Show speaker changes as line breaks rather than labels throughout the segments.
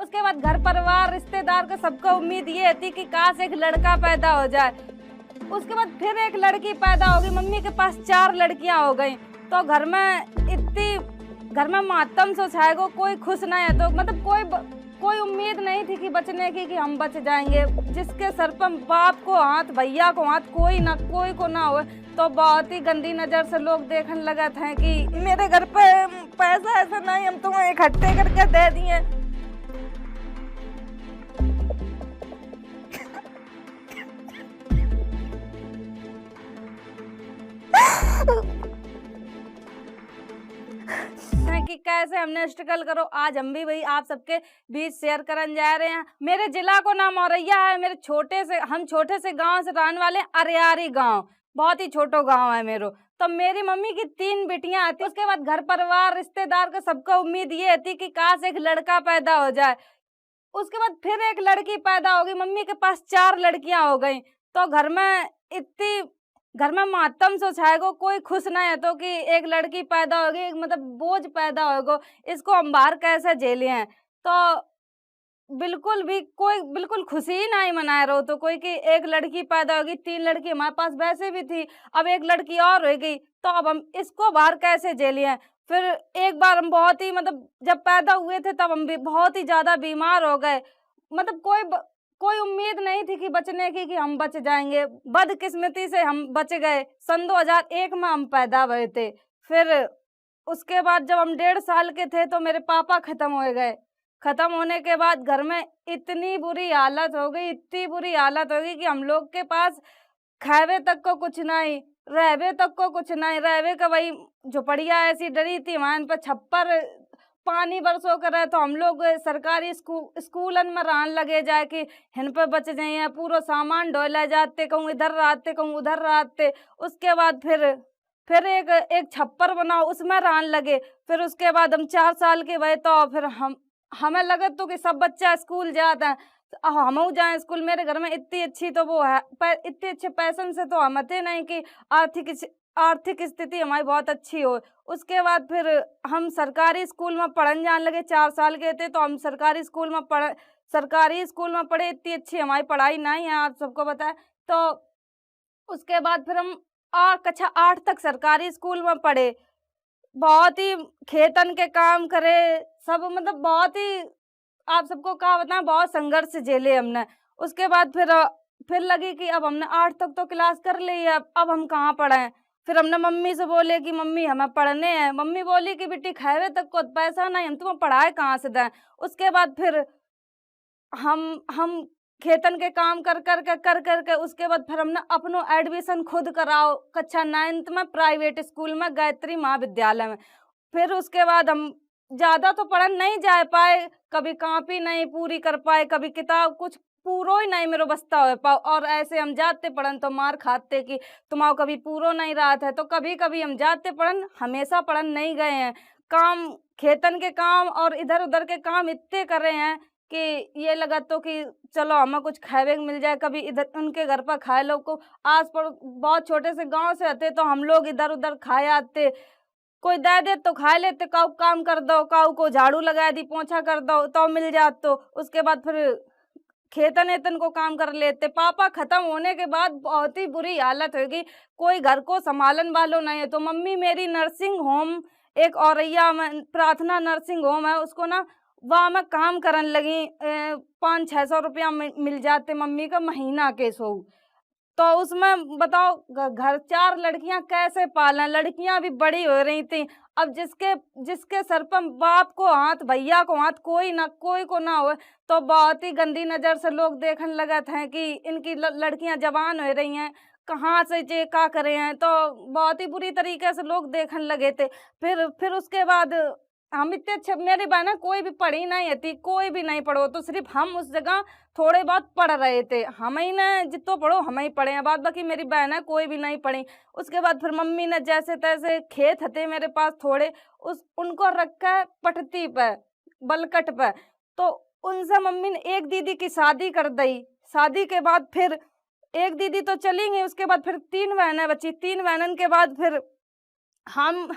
उसके बाद घर परिवार रिश्तेदार को सबको उम्मीद ये थी कि काश एक लड़का पैदा हो जाए। उसके बाद फिर एक लड़की पैदा हो गई, मम्मी के पास 4 लड़कियां हो गई। तो घर में मातम सो छाएगा, कोई खुश नहीं है। तो मतलब कोई उम्मीद नहीं थी कि बचने की, कि हम बच जाएंगे। जिसके सर पर बाप को हाथ, भैया को हाथ, कोई को ना हो, तो बहुत ही गंदी नजर से लोग देखने लगे थे कि मेरे घर पे पैसा ऐसा नहीं, हम तुम्हें इकट्ठे करके दे दिए। कि कैसे हमने स्ट्रगल करो, आज हम भी वही आप सबके बीच शेयर करने जा रहे हैं। मेरे जिला को नाम औरैया है। हम छोटे से गांव से रहने वाले, अरियारी गांव, बहुत ही छोटो गांव है मेरो। तो मेरी मम्मी की 3 बेटियां आती। उसके बाद घर परिवार रिश्तेदार को सबको उम्मीद ये थी कि काश एक लड़का पैदा हो जाए। उसके बाद फिर एक लड़की पैदा हो गई, मम्मी के पास 4 लड़कियां हो गई। तो घर में मातम सो छाएगा, कोई खुश नहीं है। तो कि एक लड़की पैदा होगी, मतलब बोझ पैदा होगा, इसको हम बाहर कैसे झेले हैं। तो बिल्कुल खुशी ही नहीं मना रहा हो। तो कोई कि एक लड़की पैदा होगी, 3 लड़की हमारे पास वैसे भी थी, अब एक लड़की और हो गई, तो अब हम इसको बाहर कैसे झेले हैं। फिर एक बार हम बहुत ही, मतलब जब पैदा हुए थे तब हम भी बहुत ही ज्यादा बीमार हो गए। मतलब कोई उम्मीद नहीं थी कि बचने की, कि हम बच जाएंगे। बदकिस्मती से हम बच गए। सन 2001 में हम पैदा हुए थे। फिर उसके बाद जब हम 1.5 साल के थे तो मेरे पापा खत्म हो गए। खत्म होने के बाद घर में इतनी बुरी हालत हो गई, इतनी बुरी हालत हो गई कि हम लोग के पास खावे तक को कुछ नहीं, रहवे तक को कुछ नहीं। रहवे का वही झोपड़िया ऐसी डरी थी, वहां पर छप्पर पानी बरसों करे। तो हम लोग सरकारी स्कूलन में रहने लगे जाए कि हिन पे बच जाइए। पूरा सामान ढोला जाते, कहूँ इधर रहते, कहूँ उधर रहते। उसके बाद फिर एक छप्पर बनाओ, उसमें रहने लगे। फिर उसके बाद हम 4 साल के हुए तो फिर हमें लगे तो कि सब बच्चा स्कूल जाते हैं, तो हम जाए स्कूल। मेरे घर में इतनी अच्छी तो वो है, पर इतने अच्छे पैसन से तो हम थे नहीं कि आर्थिक स्थिति हमारी बहुत अच्छी हो। उसके बाद फिर हम सरकारी स्कूल में पढ़ने जाने लगे। 4 साल के थे तो हम सरकारी स्कूल में पढ़े। इतनी अच्छी हमारी पढ़ाई नहीं है, आप सबको बताए। तो उसके बाद फिर हम कक्षा 8 तक सरकारी स्कूल में पढ़े। बहुत ही खेतन के काम करे सब, मतलब बहुत ही, आप सबको क्या बताएं, बहुत संघर्ष झेले हमने। उसके बाद फिर लगी कि अब हमने 8 तक तो क्लास कर ली है, अब हम कहाँ पढ़ें। फिर हमने मम्मी से बोले कि मम्मी हमें पढ़ने हैं। मम्मी बोली कि बेटी खावे तक को पैसा नहीं, हम तुम्हें पढ़ाए कहाँ से दें। उसके बाद फिर हम खेतन के काम कर के उसके बाद फिर हमने अपनो एडमिशन खुद कराओ कक्षा 9th में प्राइवेट स्कूल में, गायत्री महाविद्यालय में। फिर उसके बाद हम ज्यादा तो पढ़ने नहीं जा पाए, कभी कॉपी नहीं पूरी कर पाए, कभी किताब कुछ पूरो ही नहीं मेरे बस्ता हो पाओ। और ऐसे हम जाते पढ़न तो मार खाते कि तुम्हारा कभी पूरो नहीं रहा था। तो कभी कभी हम जाते पढ़न, हमेशा पढ़न नहीं गए हैं। काम, खेतन के काम और इधर उधर के काम इतने कर रहे हैं कि ये लगा तो कि चलो हमें कुछ खावे मिल जाए, कभी इधर उनके घर पर खाए लो को। आस पड़ोस बहुत छोटे से गांव से आते तो हम लोग इधर उधर खाए आते, कोई दे दे तो खा लेते, काऊ काम कर दो, काऊ को झाड़ू लगा दी, पोछा कर दो तो मिल जात। तो उसके बाद फिर खेतन एतन को काम कर लेते। पापा खत्म होने के बाद बहुत ही बुरी हालत होगी, कोई घर को संभालन वालों नहीं है। तो मम्मी मेरी नर्सिंग होम, एक औरैया में प्रार्थना नर्सिंग होम है, उसको ना वहाँ मैं काम करने लगी। 500-600 रुपया मिल जाते मम्मी का महीना के सो। तो उसमें बताओ घर 4 लड़कियां कैसे पालें। लड़कियां भी बड़ी हो रही थी। अब जिसके सर पर बाप को हाथ, भैया को हाथ, कोई को ना हो, तो बहुत ही गंदी नजर से लोग देखने लगे थे कि इनकी लड़कियां जवान हो रही हैं, कहाँ से जे का करे हैं। तो बहुत ही बुरी तरीके से लोग देखने लगे थे। फिर उसके बाद हम इतने अच्छे, मेरी बहन कोई भी पढ़ी नहीं थी, कोई भी नहीं पढ़ो, तो सिर्फ हम उस जगह थोड़े बहुत पढ़ रहे थे। हम ही ने जितो पढ़ो हम ही पढ़े हैं, बाद बाकी मेरी बहन है कोई भी नहीं पढ़ी। उसके बाद फिर मम्मी ने जैसे तैसे, खेत थे मेरे पास थोड़े, उनको रखा है पटती पे, बलकट पे। तो उनसे मम्मी ने एक दीदी की शादी कर दी। शादी के बाद फिर एक दीदी तो चली गई, उसके बाद फिर 3 बहनें बची। 3 बहनों के बाद फिर हम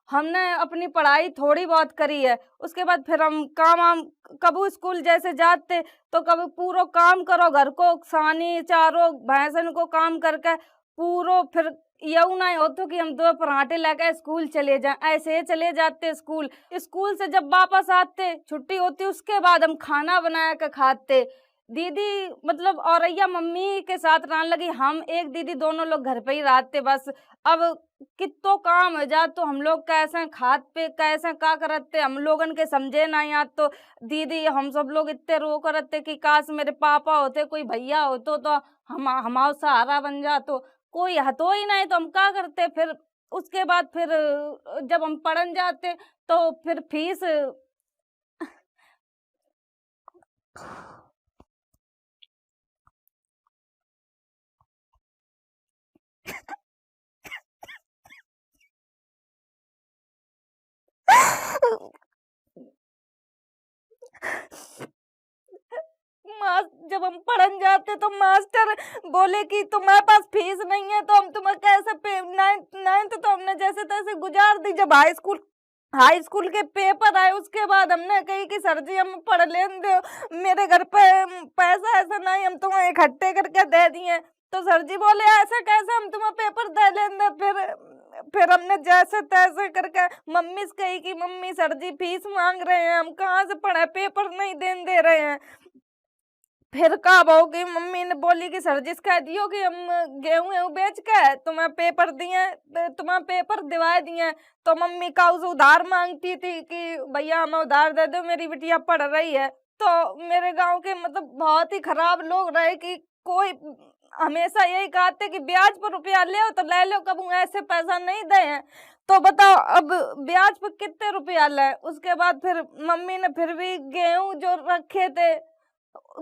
हमने अपनी पढ़ाई थोड़ी बहुत करी है। उसके बाद फिर हम काम-वाम कबू स्कूल जैसे जाते तो कभी पूरो काम करो घर को सानी चारो भैंसन को काम करके पूरो फिर यूँ नहीं होतो कि हम 2 पराठे लेके स्कूल चले जाएँ, ऐसे ही चले जाते स्कूल। स्कूल से जब वापस आते, छुट्टी होती उसके बाद हम खाना बना के खाते। दीदी मतलब औरैया मम्मी के साथ रहने लगी, हम एक दीदी दोनों लोग घर पे ही रहते बस। अब कित्तो काम हो जात तो हम लोग कैसे खात पे कैसे का करते हम लोगन के समझे नहीं आत तो दीदी हम सब लोग इत्ते रो करते कि काश मेरे पापा होते, कोई भैया होतो तो हमाओ सहारा बन जातो। कोई हतो ही नहीं तो हम का करते फिर उसके बाद फिर जब हम पढ़न जाते तो फिर फीस मास जब हम पढ़न जाते तो मास्टर बोले कि तुम्हारे पास फीस नहीं है तो हम तुम्हें कैसे पे नाइन्थ नाइन्थ तो हमने जैसे तैसे गुजार दी। जब हाई स्कूल के पेपर आए उसके बाद हमने कही कि सर जी हम पढ़ लेन दो, मेरे घर पे पैसा ऐसा नहीं हम तुम्हें इकट्ठे करके दे दिए। तो सर जी बोले ऐसा कैसे हम तुम्हें पेपर दे लें दे। फिर हमने जैसे तैसे करके मम्मी से कही कि मम्मी सर जी फीस मांग रहे हैं, हम कहाँ से पढ़े, पेपर नहीं देन दे रहे हैं। फिर का बहू की मम्मी ने बोली कि सर जी से कह दियो कि हम गेहूं बेच के तुम्हें पेपर दिए, तुम्हें पेपर दिवाए दिए। तो मम्मी का उसे उधार मांगती थी कि भैया हमें उधार दे दो, मेरी बिटिया पढ़ रही है। तो मेरे गांव के मतलब बहुत ही खराब लोग रहे कि कोई हमेशा यही कहते कि ब्याज पर रुपया ले तो ले लो, कबू ऐसे पैसा नहीं दे हैं। तो बताओ अब ब्याज पर कितने रुपया ले। उसके बाद फिर मम्मी ने फिर भी गेहूं जो रखे थे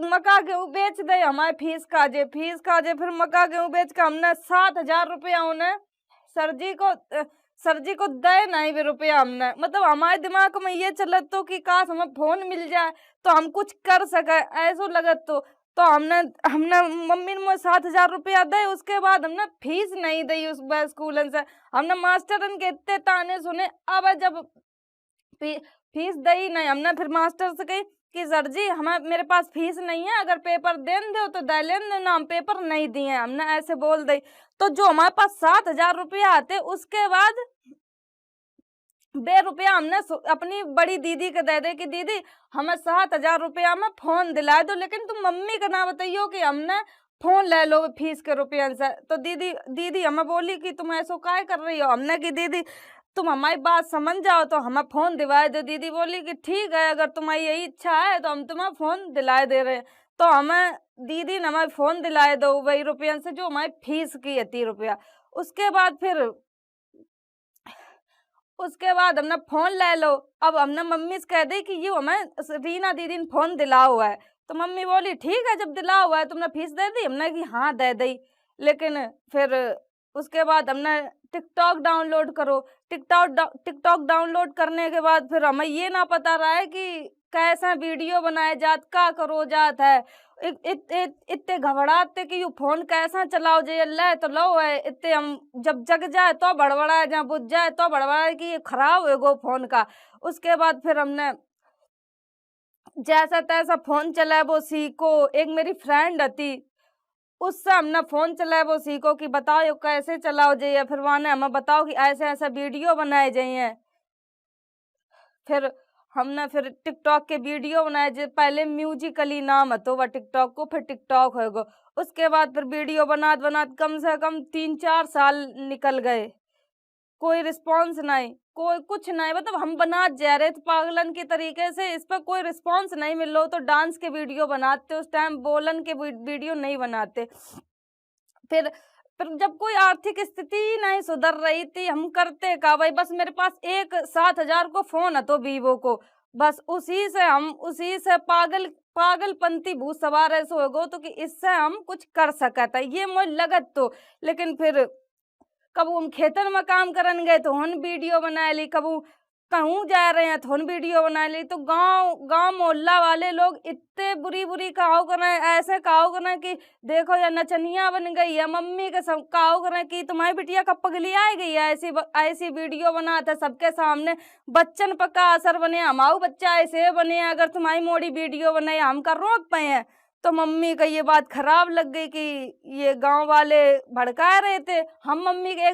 मका गेहूं बेच दे, हमारे फीस काजे फिर मका गेहूं बेच के हमने 7,000 रुपया उन्हें सर जी को सर जी को दे नहीं भी रुपया हमने। मतलब हमारे दिमाग में ये चलत तो कि काश हमें फोन मिल जाए तो हम कुछ कर सके, ऐसो लगत तो हमने हमने मम्मी ने 7,000 रुपया दे। उसके बाद हमने फीस नहीं दी उस स्कूलन से। हमने मास्टरन के इतने ताने सुने। अब जब फीस दई नहीं हमने फिर मास्टर से कही कि सर जी हमें मेरे पास फीस नहीं है, अगर पेपर देन दो तो दे लेन दो ना, हम पेपर नहीं दिए हमने ऐसे बोल दी। तो जो हमारे पास 7,000 रुपया आते उसके बाद बे रुपया हमने अपनी बड़ी दीदी के दे दे कि दीदी हमें 7,000 रुपया में फोन दिला दो, लेकिन तुम मम्मी का ना बताइयो कि हमने फोन ले लो फीस के रुपये से। तो दीदी दीदी हमें बोली कि तुम ऐसो काय कर रही हो। हमने कि दीदी तुम हमारी बात समझ जाओ तो हमें फोन दिलवाए दो। दीदी बोली कि ठीक है अगर तुम्हारी यही इच्छा है तो हम तुम्हें फोन दिलाए दे रहे हैं। तो हमें दीदी ने हमें फोन दिलाए दो वही रुपये से जो हमारी फीस की है 30 रुपया। उसके बाद फिर उसके बाद हमने फ़ोन ले लो। अब हमने मम्मी से कह दी कि ये हमें रीना दीदी ने फ़ोन दिला हुआ है। तो मम्मी बोली ठीक है जब दिला हुआ है तुमने फीस दे दी। हमने कि हाँ दे दी। लेकिन फिर उसके बाद हमने टिकटॉक डाउनलोड करो। टिकटॉक डाउनलोड करने के बाद फिर हमें ये ना पता रहा है कि कैसा वीडियो बनाए जात का करो जात है। इतने घबराते कि यू फोन कैसा चलाओ जे ले तो लो है। इतने हम जब जग जाए तो बड़बड़ाए, जहाँ बुझ जाए तो बड़बड़ाए कि ये खराब है गो फोन का। उसके बाद फिर हमने जैसा तैसा फोन चलाए वो सीखो। एक मेरी फ्रेंड थी उससे हमने फोन चलाए वो सीखो कि बताओ ये कैसे चलाओ जाइए। फिर वहाँ ने हमें बताओ कि ऐसे ऐसे वीडियो बनाए जाइए। फिर हमने फिर टिकटॉक के वीडियो बनाए जो पहले म्यूजिकली नाम हतो वह टिकटॉक को, फिर टिकटॉक होगो। उसके बाद फिर वीडियो बनात बनात कम से कम 3-4 साल निकल गए। कोई रिस्पॉन्स नहीं, कोई कुछ नहीं। मतलब हम बना जा रहे थे पागलन के तरीके से, इस पर कोई रिस्पॉन्स नहीं मिल रहा। तो डांस के वीडियो बनाते उस टाइम, बोलन के वीडियो नहीं बनाते। फिर फिर जब कोई आर्थिक स्थिति ही नहीं सुधर रही थी हम करते का भाई। बस मेरे पास एक 7,000 को फोन है तो वीवो को, बस उसी से पागलपंती भूत सवार ऐसे हो गो तो कि इससे हम कुछ कर सकता है ये मुझे लगत। तो लेकिन फिर कबू हम खेतन में काम करन गए तो हम वीडियो बना ली, कबू कहूँ जा रहे हैं थोन वीडियो बना ली, तो गांव गांव मोहल्ला वाले लोग इतने बुरी बुरी कहाव कर रहे हैं, ऐसे कहाव कर रहे हैं कि देखो या नचनिया बन गई है, मम्मी के सब कहाव कर रहे हैं कि तुम्हारी बिटिया कब पगली आ गई है, ऐसी वीडियो बनाते सबके सामने, बच्चन पक्का असर बने, हमाऊ बच्चा ऐसे बने, अगर तुम्हारी मोड़ी वीडियो बनाई हम कर रोक पाए हैं। तो मम्मी का ये बात खराब लग गई कि ये गांव वाले भड़का रहे थे, हम मम्मी के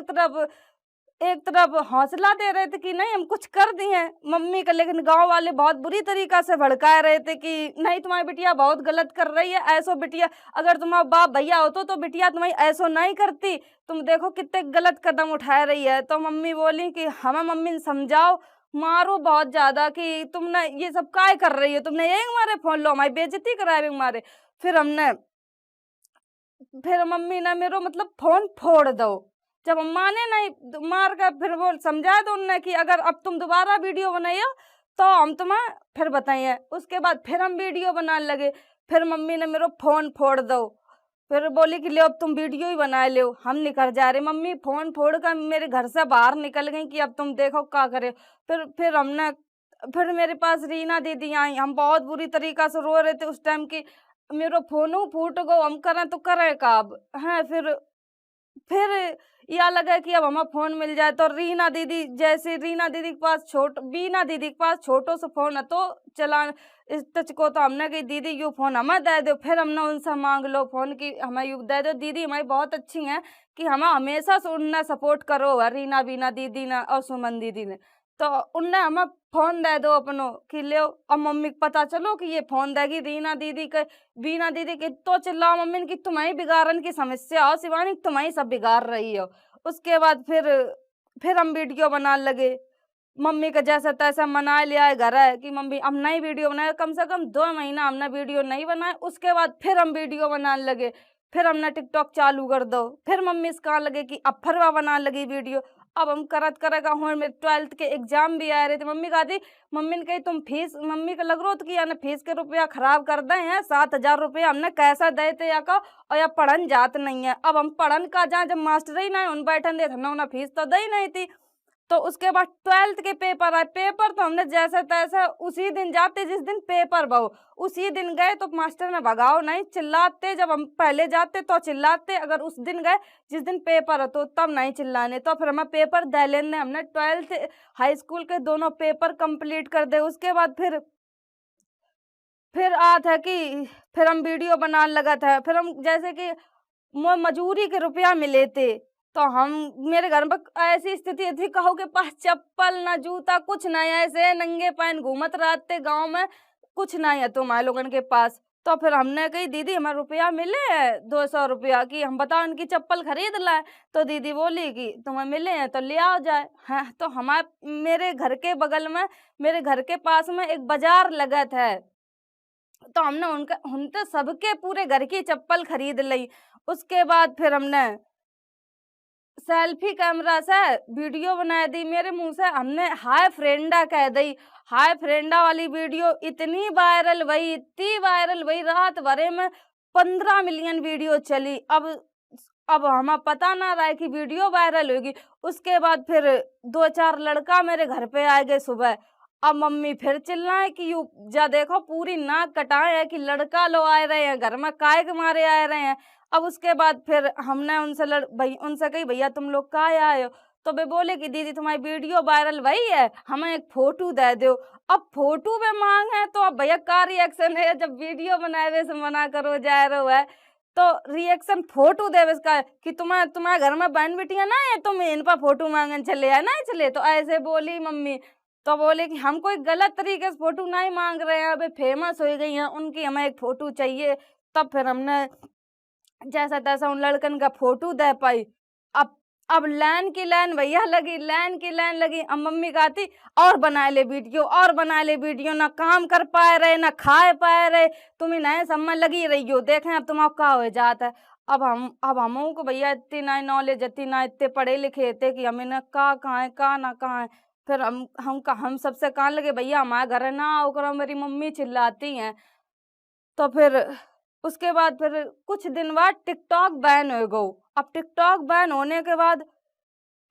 एक तरफ हौसला दे रहे थे कि नहीं हम कुछ कर दिए मम्मी का, लेकिन गांव वाले बहुत बुरी तरीका से भड़का रहे थे कि नहीं तुम्हारी बिटिया बहुत गलत कर रही है, ऐसो बिटिया अगर तुम्हारा बाप भैया होतो तो बिटिया तुम्हारी ऐसो नहीं करती, तुम देखो कितने गलत कदम उठा रही है। तो मम्मी बोली कि हमें मम्मी ने समझाओ, मारो बहुत ज्यादा कि तुमने ये सब काय कर रही हो, तुमने यही हमारे फोन लो हमारी बेइज्जती कराए हमारे। फिर हमने फिर मम्मी ने मेरो मतलब फोन फोड़ दो, जब हम माने नहीं मार कर फिर वो समझा दो उनने कि अगर अब तुम दोबारा वीडियो बनाइयो तो हम तुम्हें फिर बताइए। उसके बाद फिर हम वीडियो बनाने लगे, फिर मम्मी ने मेरो फोन फोड़ दो, फिर बोली कि ले अब तुम वीडियो ही बना लो, हम निकल जा रहे, मम्मी फोन फोड़ कर मेरे घर से बाहर निकल गई कि अब तुम देखो क्या करे। फिर मेरे पास रीना दीदी आई, हम बहुत बुरी तरीका से रो रहे थे उस टाइम की मेरो फोनू फूट गो, हम करें तो करें का अब हैं। फिर या लगा कि अब हमें फोन मिल जाए, तो रीना दीदी के पास बीना दीदी के पास छोटो सा फोन है तो चला इस टच को, तो हमने कही दीदी यू फोन हमें दे दो, फिर हमने उनसे मांग लो फोन की हमें यू दे दो, दीदी हमारी बहुत अच्छी हैं कि हमें हमेशा से उनने सपोर्ट करो है, रीना बीना दीदी ने और सुमन दीदी ने, तो उनने हमें फोन दे दो अपनो कि ले। अब मम्मी को पता चलो कि ये फोन देगी रीना दीदी के, बीना दीदी के तो चिल्लाओ मम्मी ने कि तुम्हारी बिगाड़न की समस्या हो शिवानी, तुम्हारी सब बिगाड़ रही हो। उसके बाद फिर हम वीडियो बनाने लगे, मम्मी का जैसा तैसा मना लिया है घर है कि मम्मी हम नई वीडियो बनाए, कम से कम 2 महीना हमने वीडियो नहीं बनाए। उसके बाद फिर हम वीडियो बनाने लगे, फिर हमने टिकटॉक चालू कर दो, फिर मम्मी से कहा लगे कि अब फिर बनाने लगी वीडियो। अब हम करत करेगा हूँ, मेरे 12th के एग्जाम भी आ रहे थे, मम्मी ने कही तुम फीस, मम्मी का लग रहा था कि यानी फीस के रुपया खराब कर दे हैं, 7,000 रुपया हमने कैसा दे थे या का, और या पढ़न जात नहीं है। अब हम पढ़न का जहाँ जब मास्टर ही ना उन बैठन दे ना उन्हें फीस तो दे ही नहीं थी। तो उसके बाद 12th के पेपर आए, पेपर तो हमने जैसे तैसे उसी दिन जाते जिस दिन पेपर बहु उसी दिन गए, तो मास्टर ने भगाओ नहीं, चिल्लाते जब हम पहले जाते तो चिल्लाते, अगर उस दिन गए जिस दिन पेपर है तो तब नहीं चिल्लाने। तो फिर हमें पेपर दे लेने, हमने 12th हाई स्कूल के दोनों पेपर कंप्लीट कर दे। उसके बाद फिर आ था कि फिर हम वीडियो बनाने लगा था, फिर हम जैसे कि मजूरी के रुपया मिले थे, तो हम मेरे घर में ऐसी स्थिति थी कहो के पास चप्पल ना जूता कुछ नहीं, ऐसे नंगे पैन घूमत रहते गांव में, कुछ नहीं है तुम्हारे लोगन के पास। तो फिर हमने कही दीदी हमें रुपया मिले है 200 रुपया कि हम बताओ इनकी चप्पल खरीद लाए। तो दीदी बोली कि तुम्हें मिले हैं तो ले आओ जाए हैं। तो हमारे मेरे घर के बगल में, मेरे घर के पास में एक बाजार लगा था, तो हमने उनसे सबके पूरे घर की चप्पल खरीद ली। उसके बाद फिर हमने सेल्फी कैमरा से वीडियो बना दी, मेरे मुंह से हमने हाय फ्रेंडा कह दी। हाय फ्रेंडा वाली वीडियो इतनी वायरल भई, इतनी वायरल भई, रात भरे में 15 मिलियन वीडियो चली। अब हमें पता ना रहा है कि वीडियो वायरल होगी। उसके बाद फिर 2-4 लड़का मेरे घर पे आ गए सुबह। अब मम्मी फिर चिल्लाए कि यू जा देखो पूरी नाक कटाए है कि लड़का लो आए रहे हैं घर में, काय के मारे आए रहे हैं। अब उसके बाद फिर हमने उनसे कही भैया तुम लोग काय आए हो। तो वे बोले कि दीदी तुम्हारी वीडियो वायरल भई है, हमें एक फोटो दे दो। अब फोटो में मांग है तो अब भैया का रिएक्शन है, जब वीडियो बनाए हुए से मना करो जा रहे है तो रिएक्शन फोटो देवे इसका कि तुम्हारे घर में बहन बेटियां ना है, तुम इन पर फोटो मांगने चले है ना चले। तो ऐसे बोली मम्मी, तो बोले कि हम कोई गलत तरीके से फोटो नहीं मांग रहे हैं, अभी फेमस हो गई हैं उनकी, हमें एक फोटो चाहिए। तब फिर हमने जैसा तैसा उन लड़कन का फोटो दे पाई। अब अब लाइन की लाइन भैया लगी, लाइन की लाइन लगी। अब मम्मी कहती और बना ले वीडियो, और बना ले वीडियो, ना काम कर पाए रहे ना खाए पाए रहे, तुम ही नए सब में लगी रही हो, देखें अब तुम्हारा क्या हो जाता है। अब हम को भैया इतनी ना नॉलेज, इतनी ना इतने पढ़े लिखे थे कि हमें ना कहाँ है कहाँ ना कहाँ है। फिर हम सबसे कहाँ लगे भैया हमारे घर ना आओ करो, मेरी मम्मी चिल्लाती हैं। तो फिर उसके बाद फिर कुछ दिन बाद टिकटॉक बैन हो गो। अब टिकटॉक बैन होने के बाद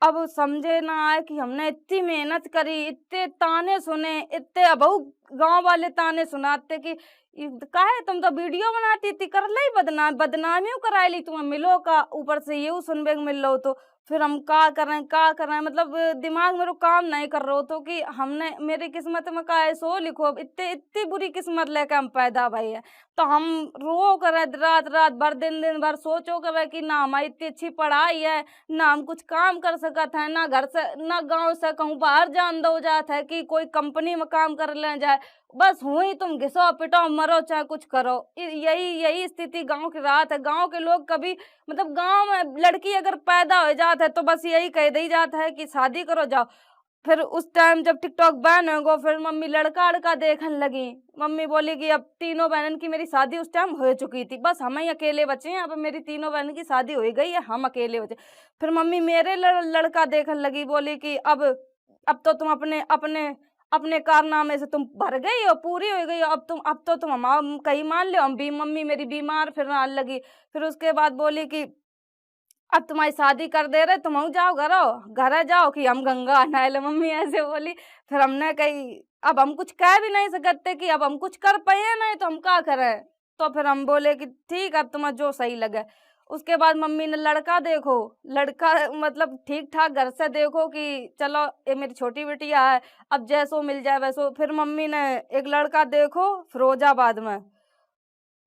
अब समझे ना आए कि हमने इतनी मेहनत करी, इतने ताने सुने, इतने अबऊ गाँव वाले ताने सुनाते कि काहे तुम तो वीडियो बनाती थी, कर ली बदनामियों कराई ली तुम्हें मिलो का, ऊपर से यूँ सुनबे को मिल लो तो फिर हम का करें मतलब दिमाग मेरे काम नहीं कर रहो तो कि हमने मेरी किस्मत में का है सो लिखो, अब इतनी इतनी बुरी किस्मत लेके हम पैदा भई है। तो हम रो करे रात रात भर दिन भर सोचो करे कि ना हमारी इतनी अच्छी पढ़ाई है, ना हम कुछ काम कर सकत हैं, ना घर से ना गाँव से कहूँ बाहर जान दो जात है कि कोई कंपनी में काम कर ले जाए। बस हुँ ही तुम घिसो पिटो मरो चाहे कुछ करो। यही यही स्थिति गाँव की राहत है। गाँव के लोग कभी मतलब गाँव में लड़की अगर पैदा हो जात है तो बस यही कह दी जात है कि शादी करो जाओ। फिर उस टाइम जब टिकटॉक बैन हो गो फिर मम्मी लड़का-अड़का देखने लगी। मम्मी बोली कि अब तीनों बहनन की मेरी शादी उस टाइम हो चुकी थी। बस हम ही अकेले बचे हैं, अब मेरी तीनों बहन की शादी हो गई है, हम अकेले बचे। फिर मम्मी मेरे लड़का देखने लगी, बोली कि अब तो तुम अपने अपने अपने कारनामे से तुम भर गई हो, पूरी हो गई हो, अब तो तुम हम कहीं मान लो हम भी मम्मी मेरी बीमार फिर आने लगी। फिर उसके बाद बोली कि अब तुम्हारी शादी कर दे रहे तुम जाओ घरे जाओ कि हम गंगा नहाए ले, मम्मी ऐसे बोली। फिर हमने कही अब हम कुछ कह भी नहीं सकते कि अब हम कुछ कर पाए नहीं तो हम क्या करें। तो फिर हम बोले कि ठीक अब तुम्हें जो सही लगे। उसके बाद मम्मी ने लड़का देखो, लड़का मतलब ठीक ठाक घर से देखो कि चलो ये मेरी छोटी बिटिया है, अब जैसो मिल जाए वैसो। फिर मम्मी ने एक लड़का देखो फिरोजाबाद में,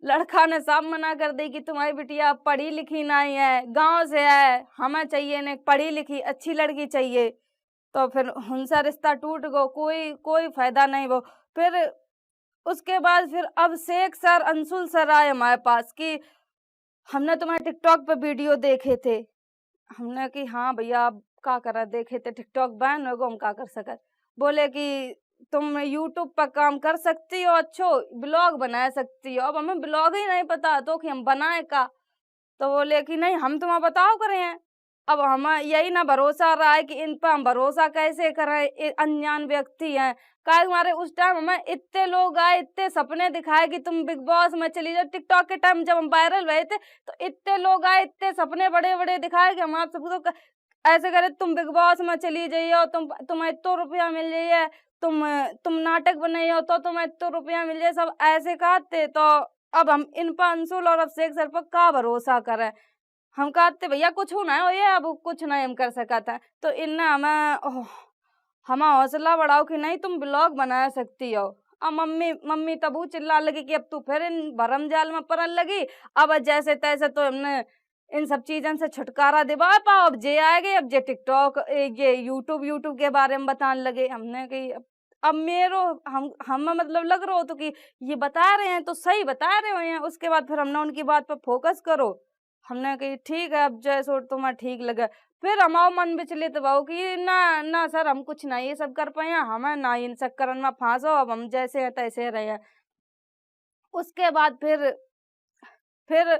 लड़का ने साफ मना कर दी कि तुम्हारी बिटिया पढ़ी लिखी नहीं है, गांव से है, हमें चाहिए ने पढ़ी लिखी अच्छी लड़की चाहिए। तो फिर उनसे रिश्ता टूट गो, कोई कोई फायदा नहीं वो। फिर उसके बाद फिर अब शेख सर अंशुल सर आए हमारे पास कि हमने तुम्हारे टिकटॉक पे वीडियो देखे थे। हमने कि हाँ भैया आप का करा देखे थे, टिकटॉक बैन हो गो हम का कर सकत। बोले कि तुम यूट्यूब पर काम कर सकती हो, अच्छो ब्लॉग बना सकती हो। अब हमें ब्लॉग ही नहीं पता तो कि हम बनाए का। तो बोले कि नहीं हम तुम्हें बताओ करे हैं। अब हमें यही ना भरोसा रहा है कि इन पर हम भरोसा कैसे करें, ये अनजान व्यक्ति हैं। काहे हमारे उस टाइम हमें इतने लोग आए, इतने सपने दिखाए कि तुम बिग बॉस में चली जाओ। टिकटॉक के टाइम जब हम वायरल हुए थे तो इतने लोग आए, इतने सपने बड़े-बड़े दिखाए कि हम आप सबको तो ऐसे करे तुम बिग बॉस में चली जाइयो, तुम्हें इत्तो रुपया मिल जाइए, तुम नाटक बनाइयो तो तुम्हें इत्तो रुपया मिल जाए, सब ऐसे कहते। तो अब हम इन पर अंशुल और अभिषेक सर पर का भरोसा करें। हम कहते भैया कुछ ना हो ये अब कुछ नहीं हम कर सकत है। तो इनने हमें हौसला बढ़ाओ कि नहीं तुम ब्लॉग बना सकती हो। अब मम्मी मम्मी तब चिल्ला लगी कि अब तू फिर इन भरम जाल में पड़न लगी। अब जैसे तैसे तो हमने इन सब चीजन से छुटकारा दिवा पाओ, अब जे आएगे, अब जे टिकटॉक ये यूट्यूब के बारे में बताने लगे। हमने कही अब मेरो हम मतलब लग रहा हो तो कि ये बता रहे हैं तो सही बता रहे हो हैं। उसके बाद फिर हमने उनकी बात पर फोकस करो। हमने कही ठीक है अब जैसो तुम्हें ठीक लगे। फिर हमारो मन विचलित भाव कि ना ना सर हम कुछ नहीं ये सब कर पाए हैं, हमें ना इन चक्करन में फांसो, अब हम जैसे हैं तैसे रहे हैं। उसके बाद फिर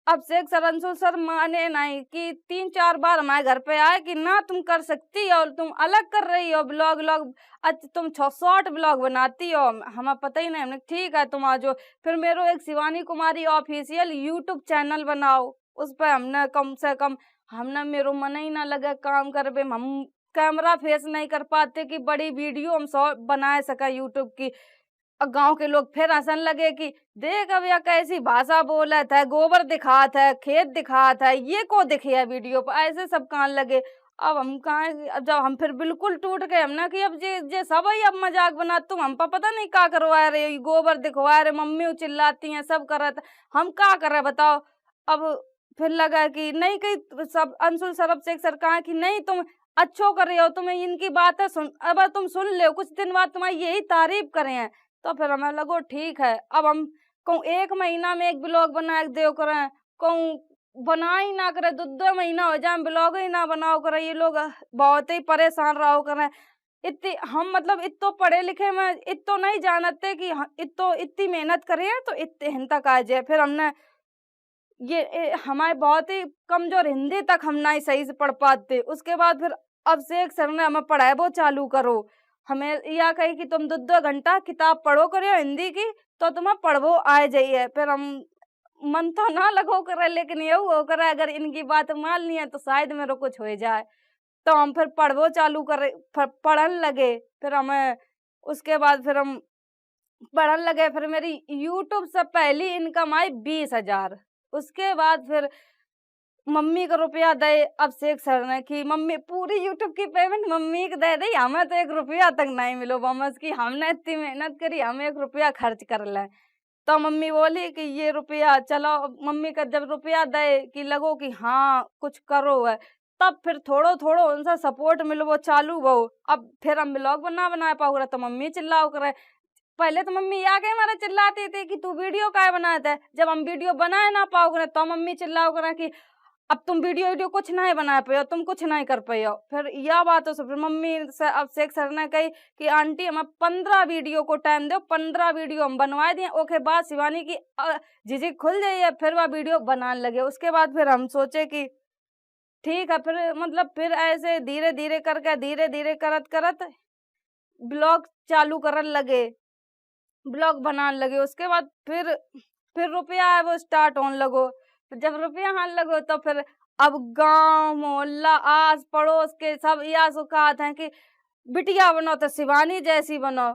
अभिषेक सर अंशुल सर माने नहीं कि 3-4 बार हमारे घर पे आए कि ना तुम कर सकती हो, तुम अलग कर रही हो ब्लॉग व्लॉग, तुम शॉर्ट ब्लॉग बनाती हो, हमें पता ही नहीं। हमने ठीक है तुम आ जाओ। फिर मेरो एक Shivani Kumari official YouTube channel बनाओ, उस पर हमने कम से कम हमने मेरो मन ही ना लगे काम करबे। हम कैमरा फेस नहीं कर पाते कि बड़ी वीडियो हम शॉर्ट बना सके यूट्यूब की। गाँव के लोग फिर हँसन लगे कि देख अब यह कैसी भाषा बोलत है, गोबर दिखात है, खेत दिखात है, ये को दिखे है वीडियो पर, ऐसे सब कहने लगे। अब हम कहाँ अब जब हम फिर बिल्कुल टूट गए, हमने कि अब जे सब ही अब मजाक बना, तुम हम पर पता नहीं क्या करवा रहे, गोबर दिखवा रहे, मम्मी चिल्लाती हैं सब करत, हम क्या करे बताओ। अब फिर लगा कि नहीं कहीं सब अंशुल सर अभिषेक सर कहा कि नहीं तुम अच्छो कर रहे हो, तुम्हें इनकी बातें सुन अब तुम सुन ले, कुछ दिन बाद तुम्हारी यही तारीफ करे हैं। तो फिर हमें लगो ठीक है अब हम कहूँ 1 महीना में एक ब्लॉग बना के देव करें, कहूँ बना ही ना करे, 2-2 महीना हो जाए ब्लॉग ही ना बनाओ करें। ये लोग बहुत ही परेशान रहो करें। इतनी हम मतलब इतो पढ़े लिखे में इतो नहीं जानते कि इतो इतनी मेहनत करी है तो इतने हिन तक आ जाए। फिर हमने हमारे बहुत ही कमजोर हिंदी तक हम नहीं सही से पढ़ पाते। उसके बाद फिर अभिषेक सर ने हमें पढ़ाई चालू करो, हमें यह कही कि तुम 2-2 घंटा किताब पढ़ो करो हिंदी की तो तुम्हें पढ़वो आ जाइए। फिर हम मन तो ना लगो करे लेकिन ये हो करे अगर इनकी बात मान ली है तो शायद मेरे कुछ हो जाए। तो हम फिर पढ़वो चालू करे पढ़न लगे। फिर हमें उसके बाद फिर हम पढ़न लगे। फिर मेरी यूट्यूब से पहली इनकम आई 20,000। उसके बाद फिर मम्मी को रुपया दे। अब शेख सर ने कि मम्मी पूरी यूट्यूब की पेमेंट मम्मी को दे दी, हमें तो 1 रुपया तक नहीं मिलो बमस की हमने इतनी मेहनत करी, हम 1 रुपया खर्च कर लें। तो मम्मी बोली कि ये रुपया चलो। मम्मी का जब रुपया दे कि लगो कि हाँ कुछ करो है, तब फिर थोड़ो थोड़ो उनसे सपोर्ट मिलवो चालू वो। अब फिर हम ब्लॉग बना पाओ तो मम्मी चिल्लाओ करे। पहले तो मम्मी आके हमारे चिल्लाती थी कि तू वीडियो काहे बनाता है। जब हम वीडियो बनाए ना पाओगे तो मम्मी चिल्लाओ करे कि अब तुम वीडियो कुछ नहीं बना पाए हो, तुम कुछ नहीं कर पाए हो। फिर यह बात तो फिर मम्मी से अब शेख सर ने कही कि आंटी हमें 15 वीडियो को टाइम दो, 15 वीडियो हम बनवा दिए। ओके बाद शिवानी की झिझक खुल जाइए, फिर वह वीडियो बनाने लगे। उसके बाद फिर हम सोचे कि ठीक है। फिर मतलब फिर ऐसे धीरे धीरे करके धीरे धीरे करत करत ब्लॉग चालू करन लगे, ब्लॉग बनाने लगे। उसके बाद फिर रुपया है वो स्टार्ट होने लगो। जब रुपया आने लगो तो फिर अब गांव मोहल्ला आस पड़ोस के सब यह सुखात हैं कि बिटिया बनो तो शिवानी जैसी बनो।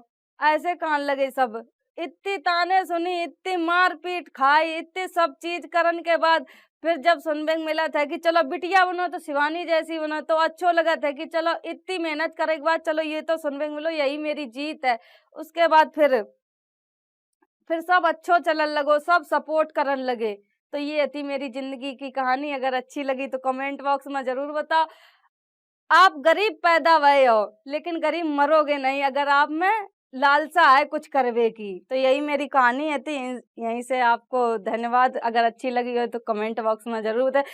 ऐसे कहने लगे सब। इतनी ताने सुनी, इतनी मारपीट खाई, इतनी सब चीज करन के बाद फिर जब सुनने को मिला था कि चलो बिटिया बनो तो शिवानी जैसी बनो, तो अच्छो लगा था कि चलो इतनी मेहनत करे के बाद चलो ये तो सुनने को मिलो, यही मेरी जीत है। उसके बाद फिर सब अच्छो चलन लगो, सब सपोर्ट करन लगे। तो ये थी मेरी जिंदगी की कहानी। अगर अच्छी लगी तो कमेंट बॉक्स में जरूर बताओ। आप गरीब पैदा भए हो लेकिन गरीब मरोगे नहीं, अगर आप में लालसा है कुछ करवे की। तो यही मेरी कहानी है थी। यहीं से आपको धन्यवाद। अगर अच्छी लगी हो तो कमेंट बॉक्स में जरूर बताएं।